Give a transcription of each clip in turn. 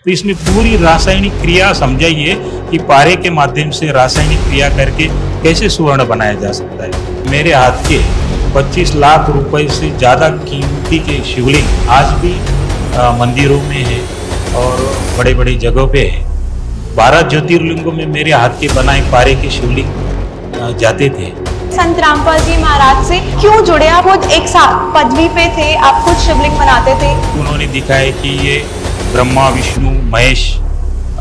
तो इसमें पूरी रासायनिक क्रिया समझाइए कि पारे के माध्यम से रासायनिक क्रिया करके कैसे सुवर्ण बनाया जा सकता है। मेरे हाथ के 25 लाख रुपए से ज़्यादा कीमती के शिवलिंग आज भी मंदिरों में है और बड़े बड़े जगहों पे है। 12 ज्योतिर्लिंगों में मेरे हाथ के बनाए पारे के शिवलिंग जाते थे। संत रामपाल जी महाराज से क्यों जुड़े? आप खुद एक पदवी पे थे, आप खुद शिवलिंग बनाते थे। उन्होंने दिखाया कि ये ब्रह्मा विष्णु महेश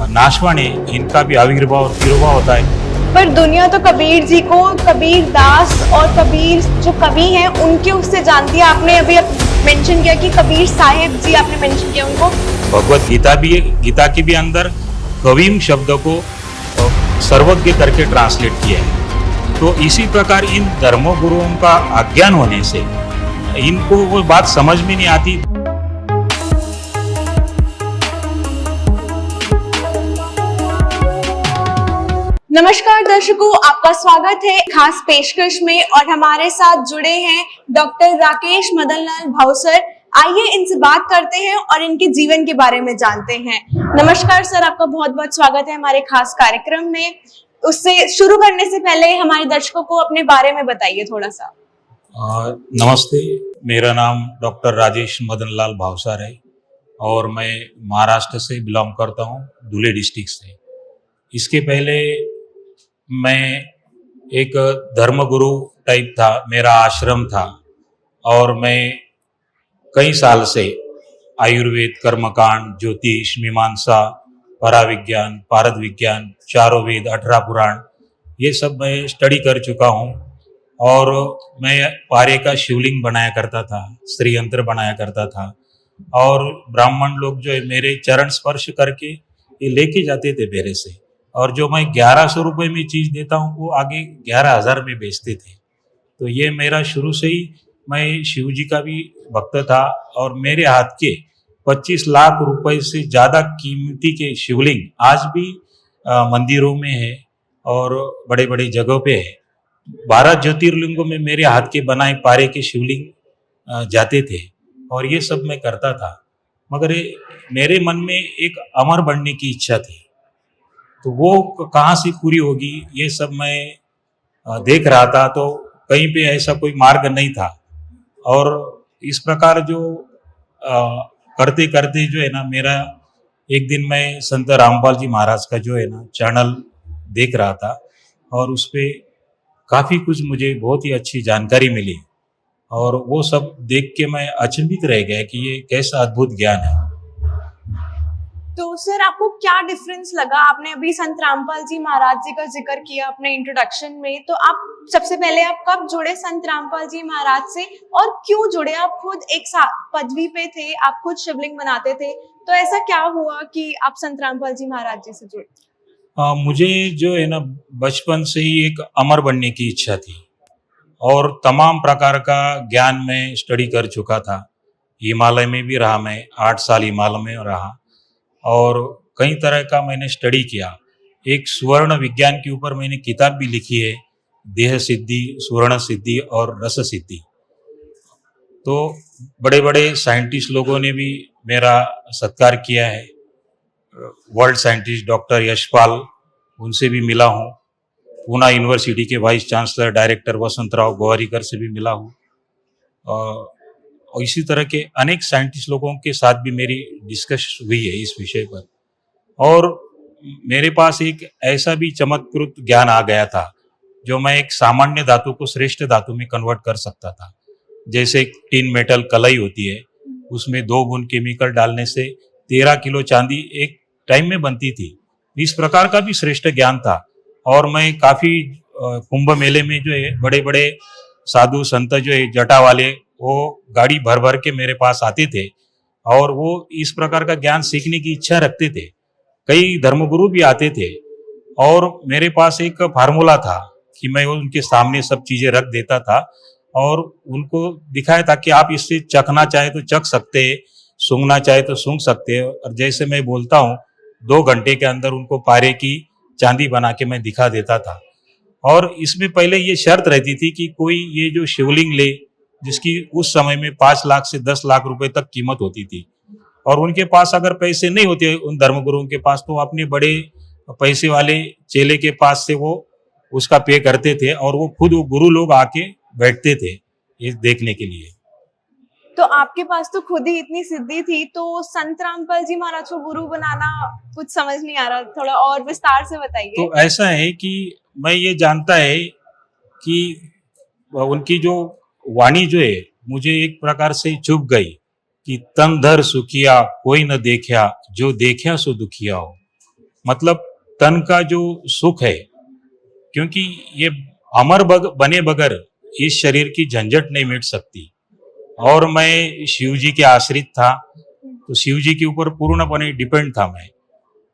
नाशवान है, इनका भी आविर्भाव और तिरोभाव होता है। पर दुनिया तो कबीर जी को कबीर दास और कबीर जो कवि हैं उनके उससे जानती है। आपने अभी मेंशन किया कि कबीर साहिब जी आपने मेंशन किया उनको। भगवत गीता भी है, गीता के भी अंदर कवीम शब्द को सर्वज्ञ करके ट्रांसलेट किया है। तो इसी प्रकार इन धर्मगुरुओं का अज्ञान होने से इनको वो बात समझ में नहीं आती। नमस्कार दर्शकों, आपका स्वागत है खास पेशकश में और हमारे साथ जुड़े हैं डॉक्टर राकेश मदन लाल भावसर। आइए इनसे बात करते हैं और इनके जीवन के बारे में जानते हैं। नमस्कार सर, आपका बहुत बहुत स्वागत है हमारे खास कार्यक्रम में। उससे शुरू करने से पहले हमारे दर्शकों को अपने बारे में बताइए थोड़ा सा। नमस्ते, मेरा नाम डॉक्टर राजेश मदन लाल भावसर है और मैं महाराष्ट्र से बिलोंग करता हूँ, धुले डिस्ट्रिक्ट से। इसके पहले मैं एक धर्मगुरु टाइप था, मेरा आश्रम था और मैं कई साल से आयुर्वेद, कर्मकांड, ज्योतिष, मीमांसा, पराविज्ञान, पारद विज्ञान, चारों वेद, 18 पुराण, ये सब मैं स्टडी कर चुका हूँ। और मैं पारे का शिवलिंग बनाया करता था, श्रीयंत्र बनाया करता था और ब्राह्मण लोग जो है मेरे चरण स्पर्श करके ये लेके जाते थे मेरे से। और जो मैं 1100 रुपये में चीज़ देता हूँ वो आगे 11,000 में बेचते थे। तो ये मेरा शुरू से ही, मैं शिव जी का भी भक्त था और मेरे हाथ के 25 लाख रुपए से ज़्यादा कीमती के शिवलिंग आज भी मंदिरों में है और बड़े बड़े जगहों पे है। 12 ज्योतिर्लिंगों में मेरे हाथ के बनाए पारे के शिवलिंग जाते थे और ये सब मैं करता था। मगर मेरे मन में एक अमर बनने की इच्छा थी, तो वो कहाँ से पूरी होगी ये सब मैं देख रहा था। तो कहीं पे ऐसा कोई मार्ग नहीं था और इस प्रकार जो करते करते जो है ना, मेरा एक दिन मैं संत रामपाल जी महाराज का जो है ना चैनल देख रहा था और उस पर काफ़ी कुछ मुझे बहुत ही अच्छी जानकारी मिली और वो सब देख के मैं अचंभित रह गया कि ये कैसा अद्भुत ज्ञान है। तो सर आपको क्या डिफरेंस लगा? आपने अभी संत रामपाल जी महाराज जी का जिक्र किया अपने इंट्रोडक्शन में, तो आप सबसे पहले आप कब जुड़े संत रामपाल जी महाराज से और क्यों जुड़े? आप खुद एक पदवी पे थे, आप खुद शिवलिंग बनाते थे, तो ऐसा क्या हुआ कि आप संत रामपाल जी महाराज जी से जुड़े? मुझे जो है ना बचपन से ही एक अमर बनने की इच्छा थी और तमाम प्रकार का ज्ञान मैं स्टडी कर चुका था। हिमालय में भी रहा, मैं 8 साल हिमालय में रहा और कई तरह का मैंने स्टडी किया। एक स्वर्ण विज्ञान के ऊपर मैंने किताब भी लिखी है, देह सिद्धि, स्वर्ण सिद्धि और रस सिद्धि। तो बड़े बड़े साइंटिस्ट लोगों ने भी मेरा सत्कार किया है। वर्ल्ड साइंटिस्ट डॉक्टर यशपाल, उनसे भी मिला हूँ। पूना यूनिवर्सिटी के vice chancellor director Vasantrao Gowariker से भी मिला हूँ और इसी तरह के अनेक साइंटिस्ट लोगों के साथ भी मेरी डिस्कस हुई है इस विषय पर। और मेरे पास एक ऐसा भी चमत्कृत ज्ञान आ गया था जो मैं एक सामान्य धातु को श्रेष्ठ धातु में कन्वर्ट कर सकता था। जैसे टिन मेटल कलाई होती है, उसमें 2 बूंद केमिकल डालने से 13 किलो चांदी एक टाइम में बनती थी। इस प्रकार का भी श्रेष्ठ ज्ञान था और मैं काफ़ी कुंभ मेले में जो है बड़े बड़े साधु संत जो है जटा वाले, वो गाड़ी भर भर के मेरे पास आते थे और वो इस प्रकार का ज्ञान सीखने की इच्छा रखते थे। कई धर्मगुरु भी आते थे और मेरे पास एक फार्मूला था कि मैं उनके सामने सब चीज़ें रख देता था और उनको दिखाया था कि आप इससे चखना चाहे तो चख सकते हैं, सूंघना चाहे तो सूंघ सकते हैं। और जैसे मैं बोलता हूँ 2 घंटे के अंदर उनको पारे की चांदी बना के मैं दिखा देता था। और इसमें पहले ये शर्त रहती थी कि कोई ये जो शिवलिंग ले जिसकी उस समय में 5 लाख से 10 लाख रुपए तक कीमत होती थी और उनके पास अगर पैसे नहीं होते उन धर्मगुरुओं के पास, तो अपने बड़े पैसे वाले चेले के पास से वो उसका पे करते थे और वो खुद वो गुरु लोग आके बैठते थे ये देखने के लिए। तो आपके पास तो खुद ही इतनी सिद्धि थी, तो संत रामपाल जी महाराज को गुरु बनाना कुछ समझ नहीं आ रहा, थोड़ा और विस्तार से बताइए। तो ऐसा है कि मैं ये जानता है कि उनकी जो वाणी जो है मुझे एक प्रकार से चुभ गई कि तन धर सुखिया कोई न देखा, जो देखा सो दुखिया हो। मतलब तन का जो सुख है, क्योंकि ये अमर बने बगैर इस शरीर की झंझट नहीं मिट सकती, और मैं शिव जी के आश्रित था, तो शिव जी के ऊपर पूर्णपणे डिपेंड था मैं,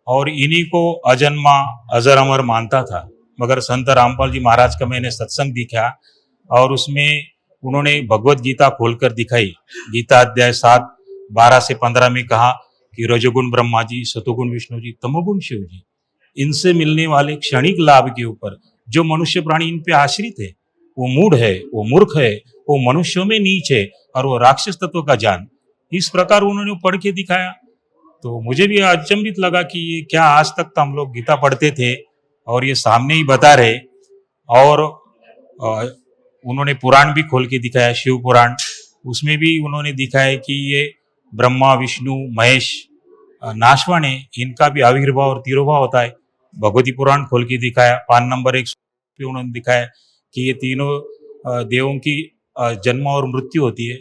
और इन्हीं को अजन्मा अजर अमर मानता था। मगर संत रामपाल जी महाराज का मैंने सत्संग देखा और उसमें उन्होंने भगवत गीता खोलकर दिखाई। गीता अध्याय 7 12 से 15 में कहा कि रजोगुण ब्रह्मा जी, सतोगुण विष्णु जी, तमोगुण शिव जी, इनसे मिलने वाले क्षणिक लाभ के ऊपर जो मनुष्य प्राणी इन पे आश्रित है, वो मूढ़ है, वो मूर्ख है, वो मनुष्यों में नीच है और वो राक्षस तत्व का जान। इस प्रकार उन्होंने पढ़ के दिखाया। तो मुझे भी अचंभित लगा कि ये क्या, आज तक तो हम लोग गीता पढ़ते थे और ये सामने ही बता रहे। और उन्होंने पुराण भी खोल के दिखाया, शिव पुराण, उसमें भी उन्होंने दिखाया कि ये ब्रह्मा विष्णु महेश नाशवान है, इनका भी आविर्भाव और तिरोभाव होता है। भगवती पुराण खोल के दिखाया, पान नंबर 1 पे उन्होंने दिखाया कि ये तीनों देवों की जन्म और मृत्यु होती है।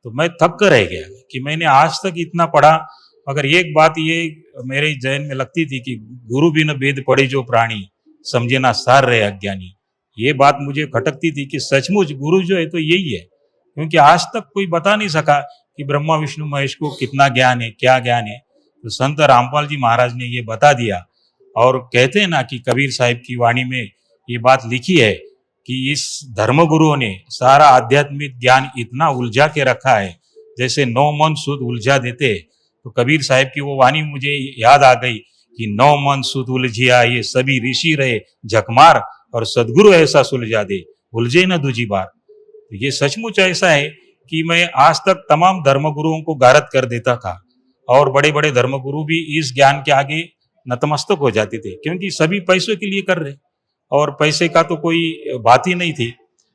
तो मैं थक कर रह गया कि मैंने आज तक इतना पढ़ा, मगर एक बात ये मेरे जहन में लगती थी कि गुरु बिन वेद पढ़े जो प्राणी, समझे ना सार रहे अज्ञानी। ये बात मुझे खटकती थी कि सचमुच गुरु जो है तो यही है, क्योंकि आज तक कोई बता नहीं सका कि ब्रह्मा विष्णु महेश को कितना ज्ञान है, क्या ज्ञान है। तो संत रामपाल जी महाराज ने ये बता दिया। और कहते हैं ना कि कबीर साहिब की वाणी में ये बात लिखी है कि इस धर्म गुरुओं ने सारा आध्यात्मिक ज्ञान इतना उलझा के रखा है, जैसे 9 मन सुध उलझा देते। तो कबीर साहिब की वो वाणी मुझे याद आ गई कि 9 मन सुध उलझिया, ये सभी ऋषि रहे झकमार, और सदगुरु ऐसा सुलझा दे, उलझे न दूजी बार। तो ये सचमुच ऐसा है कि मैं आज तक तमाम धर्मगुरुओं को गारत कर देता था, और बड़े बड़े धर्मगुरु भी इस ज्ञान के आगे नतमस्तक हो जाते थे, क्योंकि सभी पैसों के लिए कर रहे, और पैसे का तो कोई बात ही नहीं थी।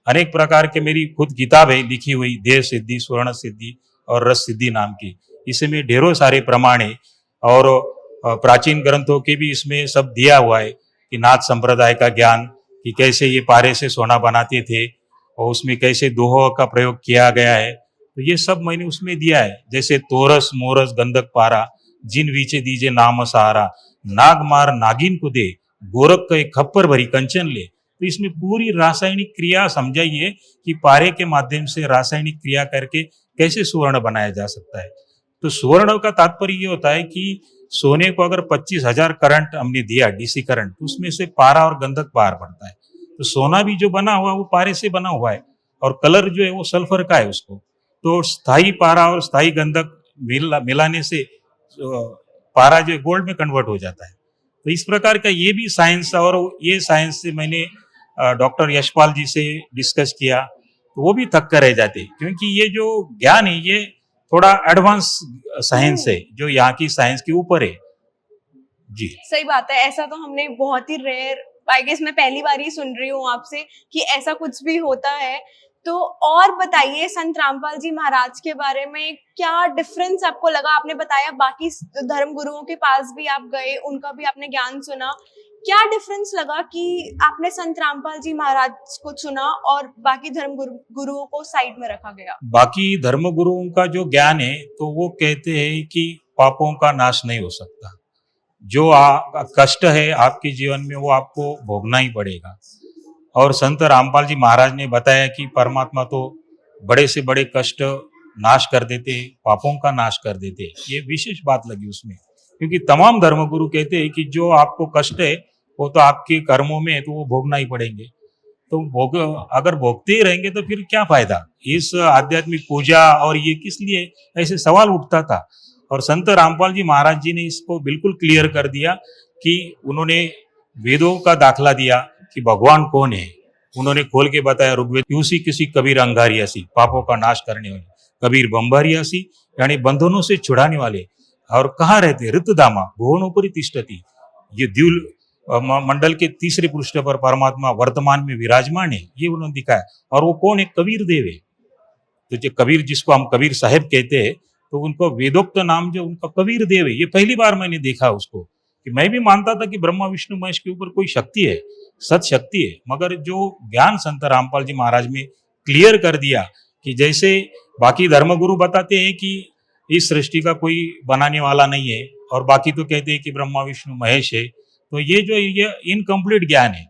अनेक प्रकार के मेरी खुद किताब है लिखी हुई, देह सिद्धि, स्वर्ण सिद्धि और रस सिद्धि नाम की। इसमें ढेरों सारे प्रमाण है, और प्राचीन ग्रंथों के भी इसमें सब दिया हुआ है कि नाथ संप्रदाय का ज्ञान, कि कैसे ये पारे से सोना बनाते थे और उसमें कैसे दोहों का प्रयोग किया गया है। तो ये सब मैंने उसमें दिया है। जैसे तोरस मोरस गंधक पारा, जिन वीचे दीजे नाम सहारा, नाग मार नागिन को दे, गोरख का एक खप्पर भरी कंचन ले। तो इसमें पूरी रासायनिक क्रिया समझाई है कि पारे के माध्यम से रासायनिक क्रिया करके कैसे सुवर्ण बनाया जा सकता है। तो सुवर्ण का तात्पर्य ये होता है कि सोने को अगर 25,000 करंट हमने दिया, डीसी करंट, तो उसमें से पारा और गंधक बाहर पड़ता है। तो सोना भी जो बना हुआ है वो पारे से बना हुआ है, और कलर जो है वो सल्फर का है उसको। तो स्थायी पारा और स्थायी गंधक मिलाने से पारा जो गोल्ड में कन्वर्ट हो जाता है। तो इस प्रकार का ये भी साइंस, और ये साइंस से मैंने डॉक्टर यशपाल जी से डिस्कस किया, तो वो भी थक कर रह जाते, क्योंकि ये जो ज्ञान है ये थोड़ा एडवांस साइंस है, जो यहाँ की साइंस के ऊपर है। जी सही बात है, ऐसा तो हमने बहुत ही रेयर, आई गेस मैं पहली बार ही सुन रही हूँ आपसे कि ऐसा कुछ भी होता है। तो और बताइए संत रामपाल जी महाराज के बारे में, क्या डिफरेंस आपको लगा? आपने बताया बाकी धर्म गुरुओं के पास भी आप गए, उनका भी आपने ज्ञान सुना, क्या डिफरेंस लगा कि आपने संत रामपाल जी महाराज को चुना और बाकी धर्म गुरुओं को साइड में रखा गया? बाकी धर्म गुरुओं का जो ज्ञान है, तो वो कहते हैं कि पापों का नाश नहीं हो सकता, जो कष्ट है आपके जीवन में वो आपको भोगना ही पड़ेगा। और संत रामपाल जी महाराज ने बताया कि परमात्मा तो बड़े से बड़े कष्ट नाश कर देते, पापों का नाश कर देते। ये विशेष बात लगी उसमें, क्योंकि तमाम धर्मगुरु कहते हैं कि जो आपको कष्ट है वो तो आपके कर्मों में है, तो वो भोगना ही पड़ेंगे। तो अगर भोगते ही रहेंगे तो फिर क्या फायदा इस आध्यात्मिक पूजा, और ये किस लिए, ऐसे सवाल उठता था। और संत रामपाल जी महाराज जी ने इसको बिल्कुल क्लियर कर दिया कि उन्होंने वेदों का दाखला दिया कि भगवान कौन है, उन्होंने खोल के बताया ऋग्वेद, उसी किसी कबीर अंगारी ऐसी पापों का नाश करने वाली, कबीर बंबारियासी, यानी बंधनों से छुड़ाने वाले। और कहाँ रहते? ऋतधामा भुवनोपरि तिष्ठति, ये द्यूल मंडल के तीसरे पृष्ठ पर परमात्मा वर्तमान में विराजमान है, ये उन्होंने दिखाया। और वो कौन है? कबीर देव है। तो जो कबीर, जिसको हम कबीर साहेब कहते हैं, तो उनको वेदोक्त नाम जो उनका कबीर देव है, ये पहली बार मैंने देखा उसको। कि मैं भी मानता था कि ब्रह्मा विष्णु महेश के ऊपर कोई शक्ति है, सत शक्ति है, मगर जो ज्ञान संत रामपाल जी महाराज में क्लियर कर दिया कि जैसे बाकी धर्मगुरु बताते हैं कि इस सृष्टि का कोई बनाने वाला नहीं है, और बाकी तो कहते हैं कि ब्रह्मा विष्णु महेश है, तो ये जो ये इनकम्प्लीट ज्ञान है,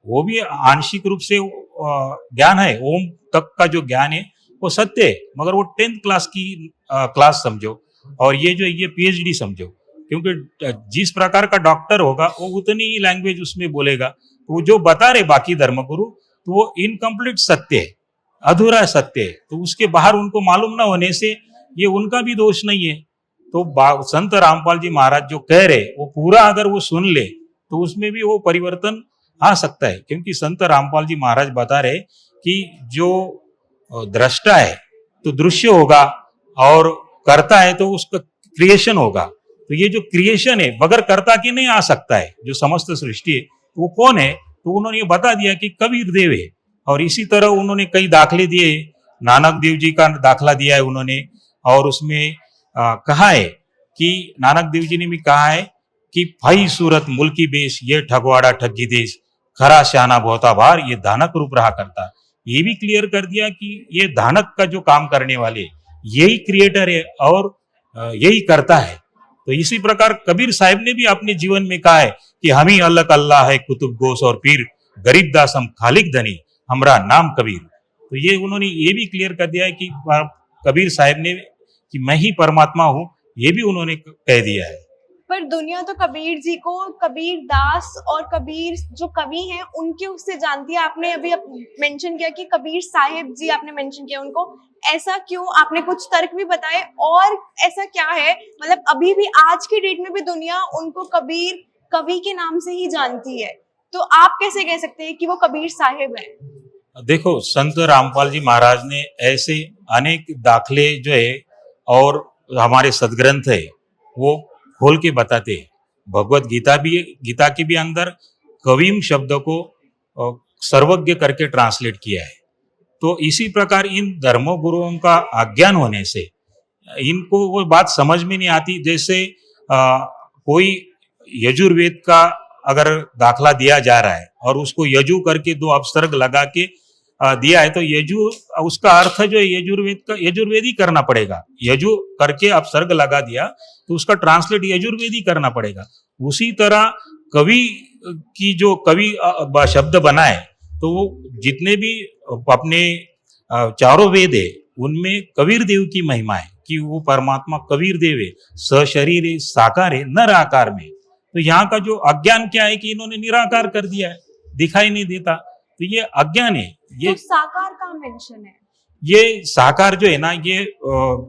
वो भी आंशिक रूप से ज्ञान है। ओम तक का जो ज्ञान है वो सत्य है, मगर वो 10th क्लास की क्लास समझो, और ये जो ये PhD समझो, क्योंकि जिस प्रकार का डॉक्टर होगा वो उतनी ही लैंग्वेज उसमें बोलेगा। तो वो जो बता रहे बाकी धर्मगुरु, तो वो इनकम्प्लीट सत्य है, अधूरा सत्य है। तो उसके बाहर उनको मालूम ना होने से ये उनका भी दोष नहीं है। तो संत रामपाल जी महाराज जो कह रहे, वो पूरा अगर वो सुन ले तो उसमें भी वो परिवर्तन आ सकता है। क्योंकि संत रामपाल जी महाराज बता रहे कि जो दृष्टा है तो दृश्य होगा, और करता है तो उसका क्रिएशन होगा। तो ये जो क्रिएशन है बगैर कर्ता के नहीं आ सकता है, जो समस्त सृष्टि है, तो वो कौन है? तो उन्होंने ये बता दिया कि कबीर देव है। और इसी तरह उन्होंने कई दाखले दिए, नानक देव जी का दाखला दिया है उन्होंने, और उसमें कहा है कि नानक देव जी ने भी कहा है कि भाई सूरत मुल्की बेश, ये ठगवाड़ा ठगी देश, खरा श्याना बहुता भार, ये धानक रूप रहा करता। ये भी क्लियर कर दिया कि ये धानक का जो काम करने वाले यही क्रिएटर है और यही करता है। तो इसी प्रकार कबीर साहब ने भी अपने जीवन में कहा है कि हम ही अल्लाह अल्लाह है कुतुब गोस और पीर, गरीब दास हम खालिक धनी, हमरा नाम कबीर। तो ये उन्होंने ये भी क्लियर कर दिया है कि कबीर साहब ने कि मैं ही परमात्मा हूँ, ये भी उन्होंने कह दिया है। पर दुनिया तो कबीर जी को कबीर दास और कबीर जो कवि हैं उनके उससे जानती है। आपने अभी मेंशन किया कि कबीर साहिब जी आपने मेंशन किया उनको, ऐसा क्यों? आपने कुछ तर्क भी बताए, और ऐसा क्या है मतलब अभी भी आज की डेट में भी दुनिया उनको कबीर कवि के नाम से ही जानती है, तो आप कैसे कह सकते हैं कि वो कबीर साहिब हैं? देखो, संत रामपाल जी महाराज ने ऐसे अनेक दाखले जो है और हमारे सदग्रंथ है वो खोल के बताते हैं। भगवत गीता भी, गीता के भी अंदर कवीम शब्द को सर्वज्ञ करके ट्रांसलेट किया है। तो इसी प्रकार इन धर्म गुरुओं का अज्ञान होने से इनको वो बात समझ में नहीं आती। जैसे कोई यजुर्वेद का अगर दाखला दिया जा रहा है और उसको यजु करके 2 अपसर्ग लगा के दिया है, तो यजु उसका अर्थ जो है यजुर्वेद का यजुर्वेदी करना पड़ेगा। यजु करके अपसर्ग लगा दिया तो उसका ट्रांसलेट यजुर्वेदी करना पड़ेगा। उसी तरह कवि की जो कवि शब्द बनाए, तो वो जितने भी अपने चारों वेद है उनमें कबीर देव की महिमा है कि वो परमात्मा कबीर देव है, सशरीर है, साकार है, नर आकार में। तो यहाँ का जो अज्ञान क्या है कि इन्होंने निराकार कर दिया है, दिखाई नहीं देता, तो ये अज्ञान है। ये तो साकार का मेंशन है, ये साकार जो है ना, ये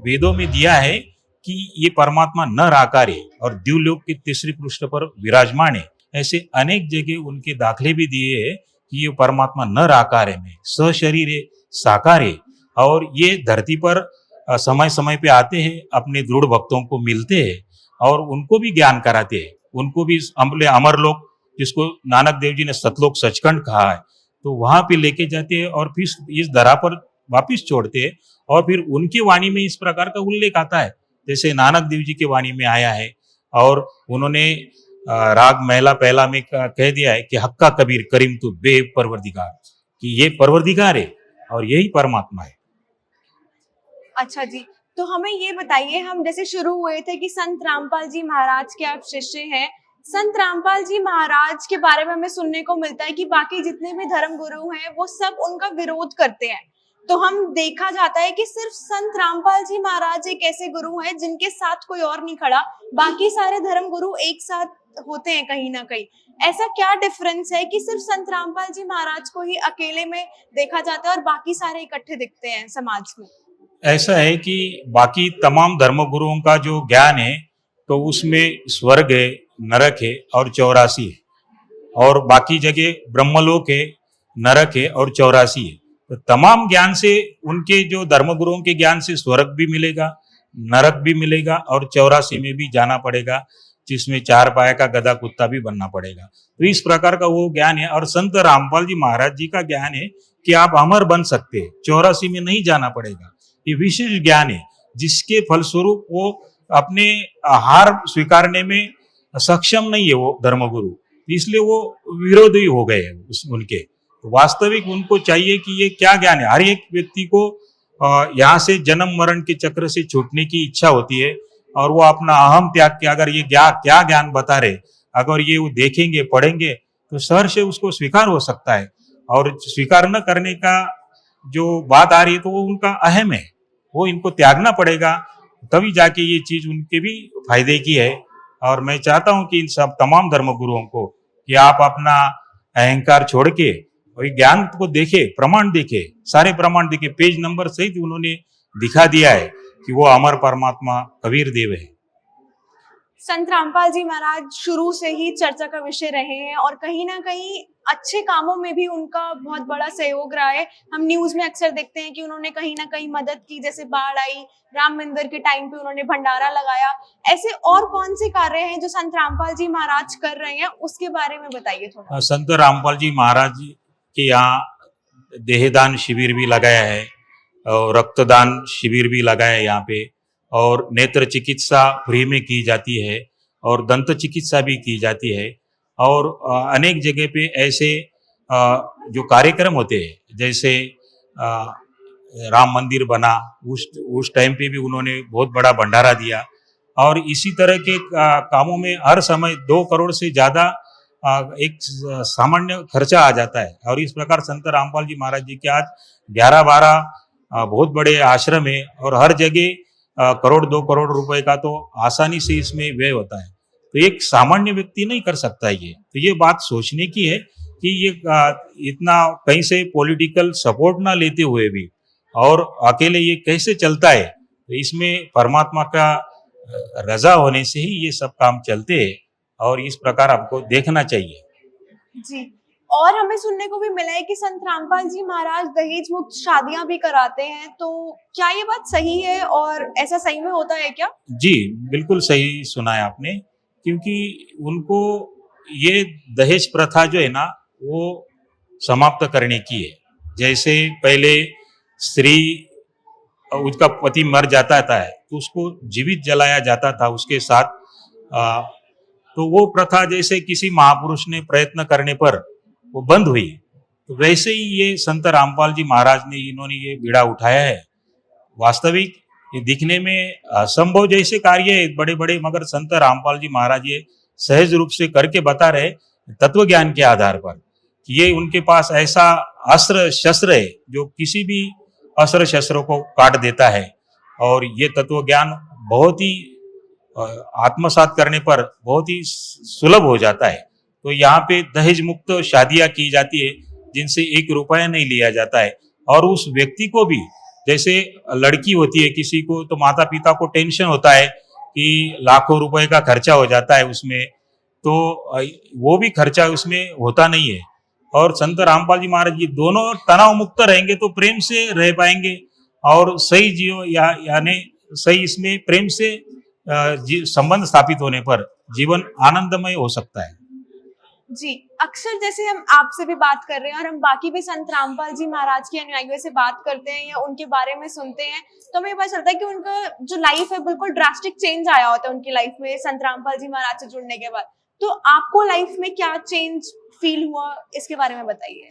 वेदों में दिया है कि ये परमात्मा नर आकार है और द्युलोक के तीसरे पृष्ठ पर विराजमान है। ऐसे अनेक जगह उनके दाखले भी दिए हैं कि ये परमात्मा नर आकार है, में सशरीर है, साकार है, और ये धरती पर समय समय पे आते हैं, अपने दृढ़ भक्तों को मिलते हैं और उनको भी ज्ञान कराते हैं। उनको भी अमर लोक, जिसको नानक देव जी ने सतलोक सचखंड कहा है, तो वहां पे लेके जाते हैं और फिर इस धरा पर वापिस छोड़ते हैं। और फिर उनकी वाणी में इस प्रकार का उल्लेख आता है, जैसे नानक देव जी की वाणी में आया है, और उन्होंने राग महला पहला में कह दिया है कि हक्का कबीर करीम तू बे परवरदिगार, कि ये परवरदिगार है और यही परमात्मा है। अच्छा जी, तो हमें ये बताइए, हम जैसे शुरू हुए थे कि संत रामपाल जी महाराज के आप शिष्य हैं। संत रामपाल जी महाराज के बारे में हमें सुनने को मिलता है कि बाकी जितने भी धर्म गुरु हैं वो सब उनका विरोध करते हैं। तो हम देखा जाता है कि सिर्फ संत रामपाल जी महाराज एक ऐसे गुरु हैं जिनके साथ कोई और नहीं खड़ा, बाकी सारे धर्म गुरु एक साथ होते हैं कहीं ना कहीं। ऐसा क्या डिफरेंस है कि सिर्फ संत रामपाल जी महाराज को ही अकेले में देखा जाता है और बाकी सारे इकट्ठे दिखते हैं समाज में? ऐसा है कि बाकी तमाम धर्म गुरुओं का जो ज्ञान है तो उसमें स्वर्ग है, नरक है और 84 है, और बाकी जगह ब्रह्मलोक है, नरक है और 84 है। तो तमाम ज्ञान से, उनके जो धर्मगुरुओं के ज्ञान से स्वर्ग भी मिलेगा, नरक भी मिलेगा और 84 में भी जाना पड़ेगा, जिसमें 4 पाया का गधा कुत्ता भी बनना पड़ेगा। तो इस प्रकार का वो ज्ञान है। और संत रामपाल जी महाराज जी का ज्ञान है कि आप अमर बन सकते हैं, 84 में नहीं जाना पड़ेगा। ये विशेष ज्ञान है जिसके फलस्वरूप वो अपने हार स्वीकारने में सक्षम नहीं है वो धर्मगुरु, इसलिए वो विरोधी हो गए उनके। वास्तविक उनको चाहिए कि ये क्या ज्ञान है। हर एक व्यक्ति को यहाँ से जन्म मरण के चक्र से छूटने की इच्छा होती है और वो अपना अहम त्याग के अगर ये क्या ज्ञान बता रहे, अगर ये वो देखेंगे पढ़ेंगे तो सहर्ष से उसको स्वीकार हो सकता है। और स्वीकार न करने का जो बात आ रही है तो वो उनका अहम है, वो इनको त्यागना पड़ेगा, तभी जाके ये चीज उनके भी फायदे की है। और मैं चाहता हूं कि इन सब तमाम धर्मगुरुओं को कि आप अपना अहंकार छोड़ के और ज्ञान को देखे, प्रमाण देखे, सारे प्रमाण देखे, पेज नंबर सहित उन्होंने दिखा दिया है कि वो अमर परमात्मा कबीर देव है। संत रामपाल जी महाराज शुरू से ही चर्चा का विषय रहे हैं और कहीं ना कहीं अच्छे कामों में भी उनका बहुत बड़ा सहयोग रहा है। हम न्यूज में अक्सर देखते हैं कि उन्होंने कहीं ना कहीं मदद की, जैसे बाढ़ आई, राम मंदिर के टाइम पे उन्होंने भंडारा लगाया। ऐसे और कौन से कार्य हैं जो संत रामपाल जी महाराज कर रहे हैं, उसके बारे में बताइए थोड़ा। संत रामपाल जी महाराज के यहाँ देहदान शिविर भी लगाया है और रक्तदान शिविर भी लगाया है यहाँ पे, और नेत्र चिकित्सा फ्री में की जाती है और दंत चिकित्सा भी की जाती है। और अनेक जगह पे ऐसे जो कार्यक्रम होते हैं, जैसे राम मंदिर बना, उस टाइम पे भी उन्होंने बहुत बड़ा भंडारा दिया। और इसी तरह के कामों में हर समय 2 करोड़ से ज्यादा एक सामान्य खर्चा आ जाता है। और इस प्रकार संत रामपाल जी महाराज जी के आज 11-12 बहुत बड़े आश्रम है और हर जगह करोड़ 2 करोड़ रुपए का तो आसानी से इसमें व्यय होता है। तो एक सामान्य व्यक्ति नहीं कर सकता ये। तो ये बात सोचने की है कि ये इतना कहीं से पॉलिटिकल सपोर्ट ना लेते हुए भी और अकेले ये कैसे चलता है, तो इसमें परमात्मा का रजा होने से ही ये सब काम चलते हैं और इस प्रकार आपको देखना चाहिए। जी, और हमें सुनने को भी मिला है कि संत रामपाल जी महाराज दहेज मुक्त शादियां भी कराते हैं, तो क्या ये बात सही है और ऐसा सही में होता है क्या? जी बिल्कुल सही सुना है आपने, क्योंकि उनको ये दहेज प्रथा जो है ना वो समाप्त करने की है। जैसे पहले स्त्री, उसका पति मर जाता था तो उसको जीवित जलाया जाता था उसके साथ, तो वो प्रथा जैसे किसी महापुरुष ने प्रयत्न करने पर वो बंद हुई, तो वैसे ही ये संत रामपाल जी महाराज ने इन्होंने ये बीड़ा उठाया है। वास्तविक ये दिखने में असंभव जैसे कार्य है बड़े बड़े, मगर संत रामपाल जी महाराज ये सहज रूप से करके बता रहे तत्व ज्ञान के आधार पर कि ये उनके पास ऐसा अस्त्र शस्त्र है जो किसी भी अस्त्र शस्त्रों को काट देता है। और ये तत्व ज्ञान बहुत ही आत्मसात करने पर बहुत ही सुलभ हो जाता है। तो यहाँ पे दहेज मुक्त शादियां की जाती है जिनसे 1 रुपया नहीं लिया जाता है। और उस व्यक्ति को भी, जैसे लड़की होती है किसी को, तो माता पिता को टेंशन होता है कि लाखों रुपए का खर्चा हो जाता है उसमें, तो वो भी खर्चा उसमें होता नहीं है। और संत रामपाल जी महाराज जी दोनों तनाव मुक्त रहेंगे तो प्रेम से रह पाएंगे और सही यानी सही इसमें प्रेम से संबंध स्थापित होने पर जीवन आनंदमय हो सकता है। जी, अक्सर जैसे हम आपसे भी बात कर रहे हैं और हम बाकी भी संत रामपाल जी महाराज के अनुयायियों से बात करते हैं या उनके बारे में सुनते हैं, तो हमें पता चलता है कि उनका जो लाइफ है बिल्कुल ड्रास्टिक चेंज आया होता है उनकी लाइफ में संत रामपाल जी महाराज से जुड़ने के बाद। तो आपको लाइफ में क्या चेंज फील हुआ, इसके बारे में बताइए।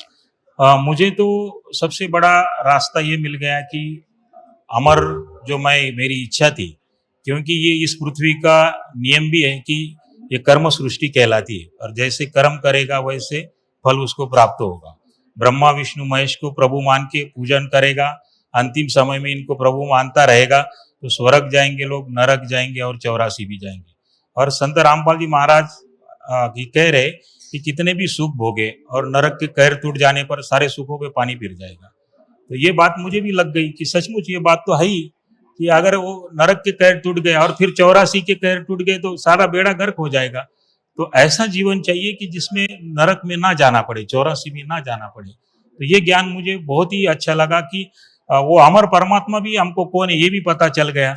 मुझे तो सबसे बड़ा रास्ता ये मिल गया कि अमर जो मेरी इच्छा थी, क्योंकि ये इस पृथ्वी का नियम भी है कि ये कर्म सृष्टि कहलाती है और जैसे कर्म करेगा वैसे फल उसको प्राप्त होगा। ब्रह्मा विष्णु महेश को प्रभु मान के पूजन करेगा, अंतिम समय में इनको प्रभु मानता रहेगा तो स्वर्ग जाएंगे लोग, नरक जाएंगे और 84 भी जाएंगे। और संत रामपाल जी महाराज कह रहे कि कितने भी सुख भोगे और नरक के कहर टूट जाने पर सारे सुखों पे पानी फिर जाएगा। तो ये बात मुझे भी लग गई कि सचमुच ये बात तो है ही कि अगर वो नरक के कहर टूट गए और फिर 84 के कहर टूट गए तो सारा बेड़ा गर्क हो जाएगा। तो ऐसा जीवन चाहिए कि जिसमें नरक में ना जाना पड़े, 84 में ना जाना पड़े। तो ये ज्ञान मुझे बहुत ही अच्छा लगा कि वो अमर परमात्मा भी हमको कौन है ये भी पता चल गया।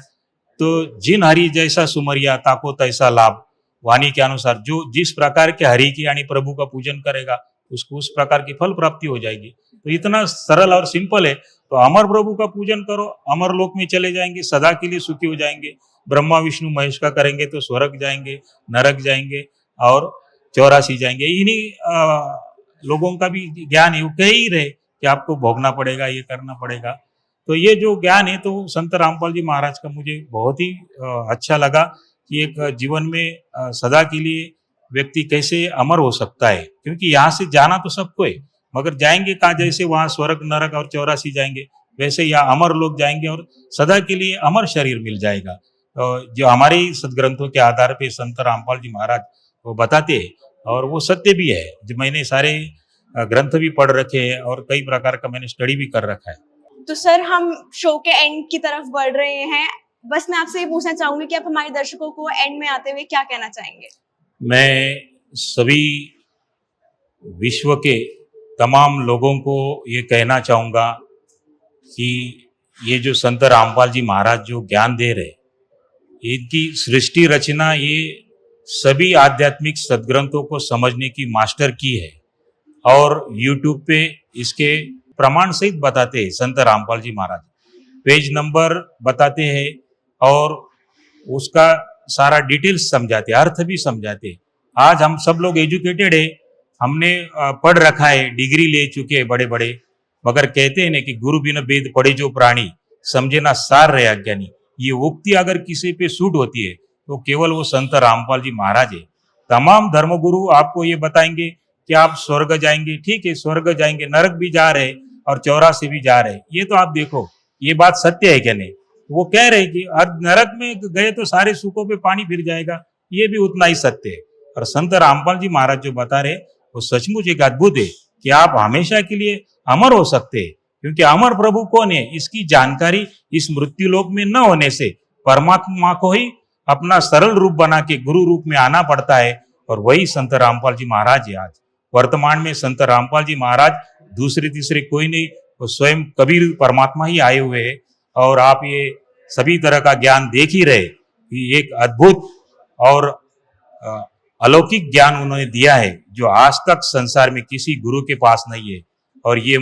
तो जिन हरि जैसा सुमरिया ताको तैसा लाभ, वाणी के अनुसार जो जिस प्रकार के हरि की यानी प्रभु का पूजन करेगा उसको उस प्रकार की फल प्राप्ति हो जाएगी। तो इतना सरल और सिंपल है। तो अमर प्रभु का पूजन करो, अमर लोक में चले जाएंगे, सदा के लिए सुखी हो जाएंगे। ब्रह्मा विष्णु महेश का करेंगे तो स्वर्ग जाएंगे, नरक जाएंगे और 84 जाएंगे। इन्हीं लोगों का भी ज्ञान है, वो कह ही रहे कि आपको भोगना पड़ेगा, ये करना पड़ेगा। तो ये जो ज्ञान है तो संत रामपाल जी महाराज का मुझे बहुत ही अच्छा लगा कि एक जीवन में सदा के लिए व्यक्ति कैसे अमर हो सकता है, क्योंकि यहाँ से जाना तो सबको है, मगर जाएंगे कहाँ? जैसे वहाँ स्वर्ग नरक और 84 जाएंगे, वैसे यहाँ अमर लोग जाएंगे और सदा के लिए अमर शरीर मिल जाएगा। तो जो हमारे सदग्रंथों के आधार पे संत रामपाल जी महाराज वो बताते हैं और वो सत्य भी है। जो मैंने सारे ग्रंथ भी पढ़ रखे हैं और कई प्रकार का मैंने स्टडी भी कर रखा है। तो सर हम शो के एंड की तरफ बढ़ रहे हैं, बस मैं आपसे ये पूछना चाहूंगी कि आप हमारे दर्शकों को एंड में आते हुए क्या कहना चाहेंगे? मैं सभी विश्व के तमाम लोगों को ये कहना चाहूँगा कि ये जो संत रामपाल जी महाराज जो ज्ञान दे रहे, इनकी सृष्टि रचना ये सभी आध्यात्मिक सदग्रंथों को समझने की मास्टर की है और YouTube पे इसके प्रमाण सहित बताते हैं संत रामपाल जी महाराज। पेज नंबर बताते हैं और उसका सारा डिटेल्स समझाते, अर्थ भी समझाते। आज हम सब लोग एजुकेटेड है, हमने पढ़ रखा है, डिग्री ले चुके हैं बड़े बड़े, मगर कहते हैं ना कि गुरु बिन वेद पढ़े जो प्राणी, समझे ना सार रहे अज्ञानी। ये उक्ति अगर किसी पे सूट होती है तो केवल वो संत रामपाल जी महाराज है। तमाम धर्मगुरु आपको ये बताएंगे कि आप स्वर्ग जाएंगे, ठीक है स्वर्ग जाएंगे, नरक भी जा रहे और 84 भी जा रहे। ये तो आप देखो ये बात सत्य है क्या नहीं? वो कह रहे कि नरक में गए तो सारे सुखों पे पानी फिर जाएगा, ये भी उतना ही सत्य है। और संत रामपाल जी महाराज जो बता रहे वो सचमुच एक अद्भुत है कि आप हमेशा के लिए अमर हो सकते हैं, क्योंकि अमर प्रभु कौन है इसकी जानकारी इस मृत्यु लोक में न होने से परमात्मा को ही अपना सरल रूप बना के गुरु रूप में आना पड़ता है, और वही संत रामपाल जी महाराज है। आज वर्तमान में संत रामपाल जी महाराज दूसरे तीसरे कोई नहीं, वो स्वयं कबीर परमात्मा ही आए हुए हैं। और आप ये सभी तरह का ज्ञान देख ही रहे कि एक अद्भुत और अलौकिक ज्ञान उन्होंने दिया है जो आज तक संसार में किसी गुरु के पास नहीं है। और ये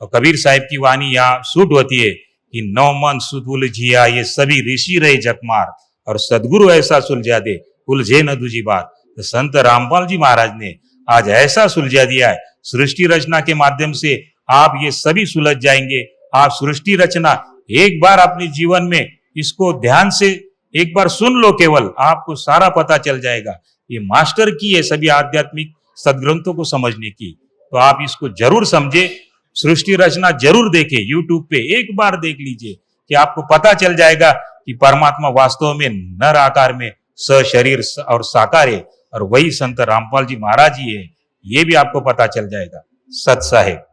कबीर साहिब की वाणी यहाँ सूट होती है कि नौ मन सुतुल जिया ये सभी ऋषि रहे जकमार, और सदगुरु ऐसा सुलझा दे उलझे न दूजी बात। तो संत रामपाल जी महाराज ने आज ऐसा सुलझा दिया है, सृष्टि रचना के माध्यम से आप ये सभी सुलझ जाएंगे। आप सृष्टि रचना एक बार अपने जीवन में इसको ध्यान से एक बार सुन लो, केवल आपको सारा पता चल जाएगा। ये मास्टर की है सभी आध्यात्मिक सदग्रंथों को समझने की, तो आप इसको जरूर समझे, सृष्टि रचना जरूर देखें, यूट्यूब पे एक बार देख लीजिए कि आपको पता चल जाएगा कि परमात्मा वास्तव में नर आकार में सशरीर और साकार है, और वही संत रामपाल जी महाराज ही है, ये भी आपको पता चल जाएगा। सत साहेब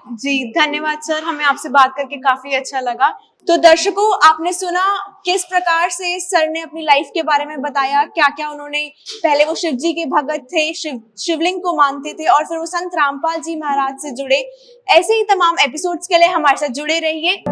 जी धन्यवाद सर, हमें आपसे बात करके काफी अच्छा लगा। तो दर्शकों आपने सुना किस प्रकार से सर ने अपनी लाइफ के बारे में बताया, क्या क्या उन्होंने, पहले वो शिव जी के भगत थे, शिवलिंग को मानते थे, और फिर वो संत रामपाल जी महाराज से जुड़े। ऐसे ही तमाम एपिसोड्स के लिए हमारे साथ जुड़े रहिए।